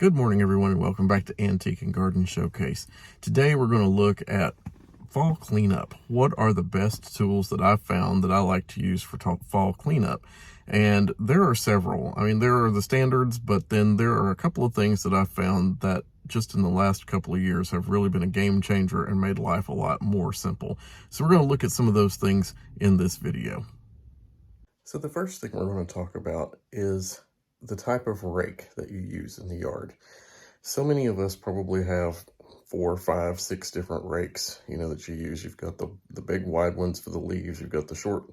Good morning, everyone, and welcome back to Antique and Garden Showcase. Today, we're going to look at fall cleanup. What are the best tools that I've found that I like to use for fall cleanup? And there are several. I mean, there are the standards, but then there are a couple of things that I've found that just in the last couple of years have really been a game changer and made life a lot more simple. So we're going to look at some of those things in this video. So the first thing we're going to talk about is the type of rake that you use in the yard. So many of us probably have 4, 5, 6 different rakes, that you use. You've got the big wide ones for the leaves. You've got the short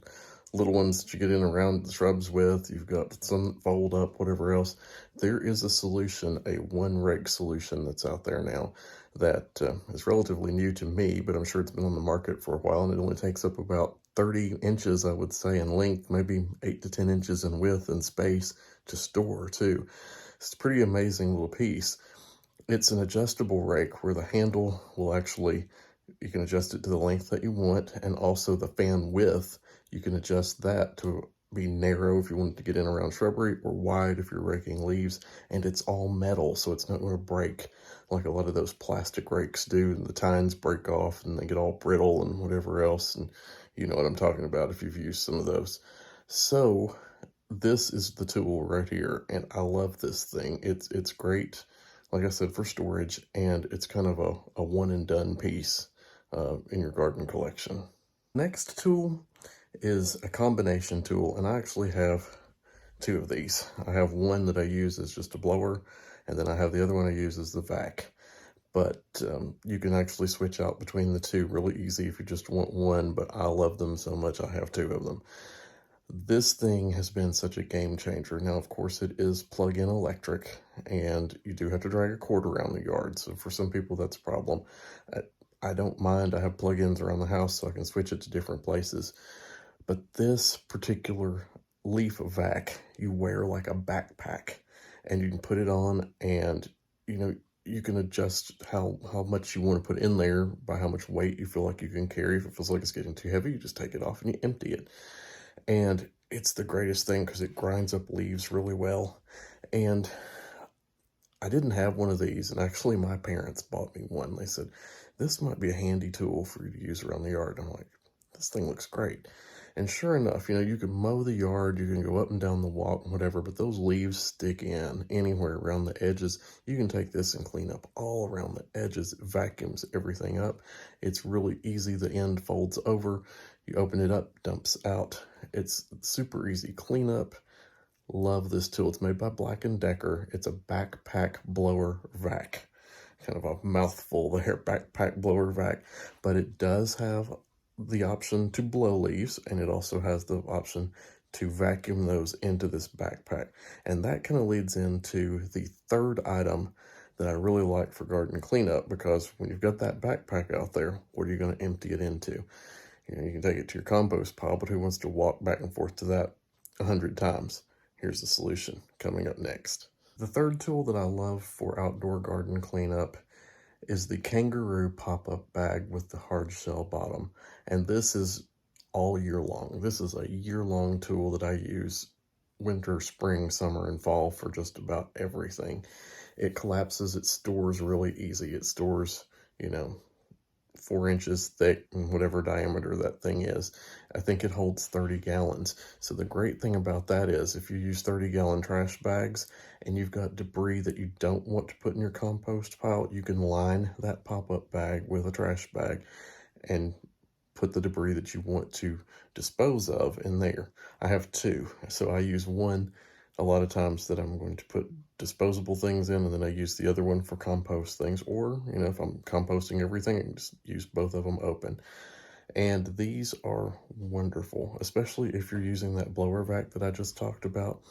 little ones that you get in around the shrubs with. You've got some that fold up, whatever else. There is a solution, a one rake solution that's out there now that is relatively new to me, but I'm sure it's been on the market for a while, and it only takes up about 30 inches, I would say, in length, maybe 8 to 10 inches in width and space to store too. It's a pretty amazing little piece. It's an adjustable rake where the handle will actually, you can adjust it to the length that you want, and also the fan width, you can adjust that to be narrow if you want it to get in around shrubbery, or wide if you're raking leaves, and it's all metal, so it's not going to break like a lot of those plastic rakes do, and the tines break off and they get all brittle and whatever else, and you know what I'm talking about if you've used some of those. So this is the tool right here, and I love this thing. It's great, like I said, for storage, and it's kind of a one and done piece in your garden collection. Next tool is a combination tool, and I actually have 2 of these. I have one that I use as just a blower, and then I have the other one I use as the vac. But you can actually switch out between the two really easy if you just want one, but I love them so much I have 2 of them. This thing has been such a game changer. Now, of course, it is plug-in electric, and you do have to drag a cord around the yard. So for some people, that's a problem. I don't mind. I have plug-ins around the house, so I can switch it to different places. But this particular leaf vac, you wear like a backpack, and you can put it on, and you can adjust how much you want to put in there by how much weight you feel like you can carry. If it feels like it's getting too heavy, you just take it off and you empty it. And it's the greatest thing because it grinds up leaves really well. And I didn't have one of these, and actually my parents bought me one. They said, this might be a handy tool for you to use around the yard. I'm like, this thing looks great. And sure enough, you can mow the yard, you can go up and down the walk, whatever, but those leaves stick in anywhere around the edges. You can take this and clean up all around the edges. It vacuums everything up. It's really easy. The end folds over. You open it up, dumps out. It's super easy cleanup. Love this tool. It's made by Black & Decker. It's a backpack blower vac. Kind of a mouthful there, backpack blower vac. But it does have the option to blow leaves, and it also has the option to vacuum those into this backpack. And that kind of leads into the third item that I really like for garden cleanup, because when you've got that backpack out there, what are you going to empty it into? You can take it to your compost pile, but who wants to walk back and forth to that 100 times? Here's the solution coming up next. The third tool that I love for outdoor garden cleanup is the Kangaroo pop-up bag with the hard shell bottom. And this is all year long. This is a year-long tool that I use winter, spring, summer, and fall for just about everything. It collapses, it stores really easy. It stores, 4 inches thick and whatever diameter that thing is. I think it holds 30 gallons. So the great thing about that is if you use 30-gallon trash bags and you've got debris that you don't want to put in your compost pile, you can line that pop-up bag with a trash bag and put the debris that you want to dispose of in there. I have 2, so I use one a lot of times that I'm going to put disposable things in, and then I use the other one for compost things, or if I'm composting everything, I can just use both of them open. And these are wonderful, especially if you're using that blower vac that I just talked about.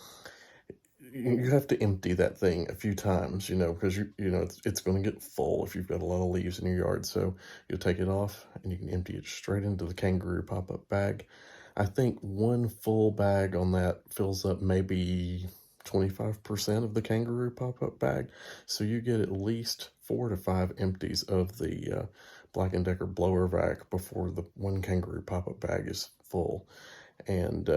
You have to empty that thing a few times, because it's going to get full if you've got a lot of leaves in your yard. So you'll take it off and you can empty it straight into the Kangaroo pop-up bag. I think one full bag on that fills up maybe 25% of the Kangaroo pop-up bag. So you get at least 4 to 5 empties of the Black & Decker blower vac before the one Kangaroo pop-up bag is full. And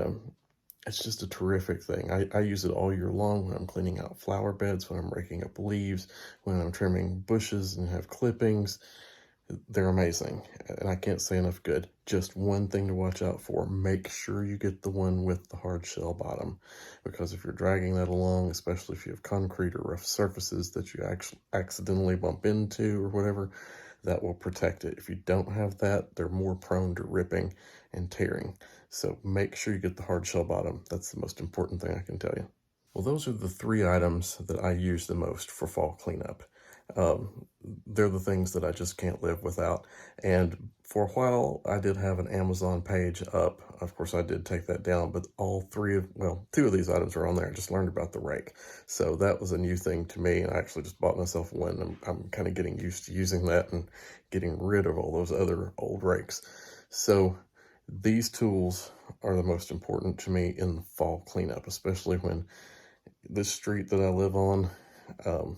It's just a terrific thing. I use it all year long when I'm cleaning out flower beds, when I'm raking up leaves, when I'm trimming bushes and have clippings. They're amazing, and I can't say enough good. Just one thing to watch out for. Make sure you get the one with the hard shell bottom, because if you're dragging that along, especially if you have concrete or rough surfaces that you actually accidentally bump into or whatever, that will protect it. If you don't have that, they're more prone to ripping and tearing. So make sure you get the hard shell bottom. That's the most important thing I can tell you. Well, those are the three items that I use the most for fall cleanup. Um, they're the things that I just can't live without. And for a while, I did have an Amazon page up. Of course, I did take that down, but two of these items are on there. I just learned about the rake. So that was a new thing to me, and I actually just bought myself one. I'm kind of getting used to using that and getting rid of all those other old rakes. So these tools are the most important to me in the fall cleanup, especially when this street that I live on, um,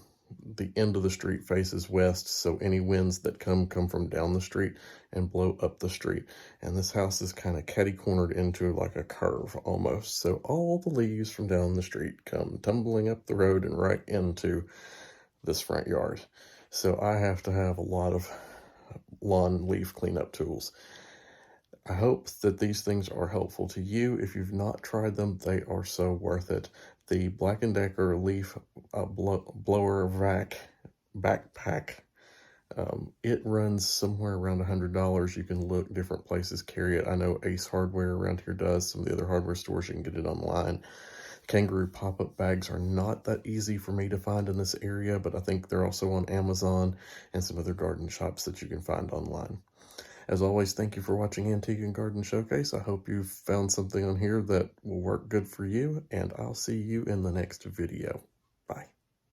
the end of the street faces west, so any winds that come from down the street and blow up the street. And this house is kind of catty-cornered into like a curve almost, so all the leaves from down the street come tumbling up the road and right into this front yard. So I have to have a lot of lawn leaf cleanup tools. I hope that these things are helpful to you. If you've not tried them, they are so worth it. The Black & Decker Leaf Blower Vac Backpack, it runs somewhere around $100. You can look, different places carry it. I know Ace Hardware around here does. Some of the other hardware stores, you can get it online. Kangaroo pop-up bags are not that easy for me to find in this area, but I think they're also on Amazon and some other garden shops that you can find online. As always, thank you for watching Antique and Garden Showcase. I hope you've found something on here that will work good for you, and I'll see you in the next video.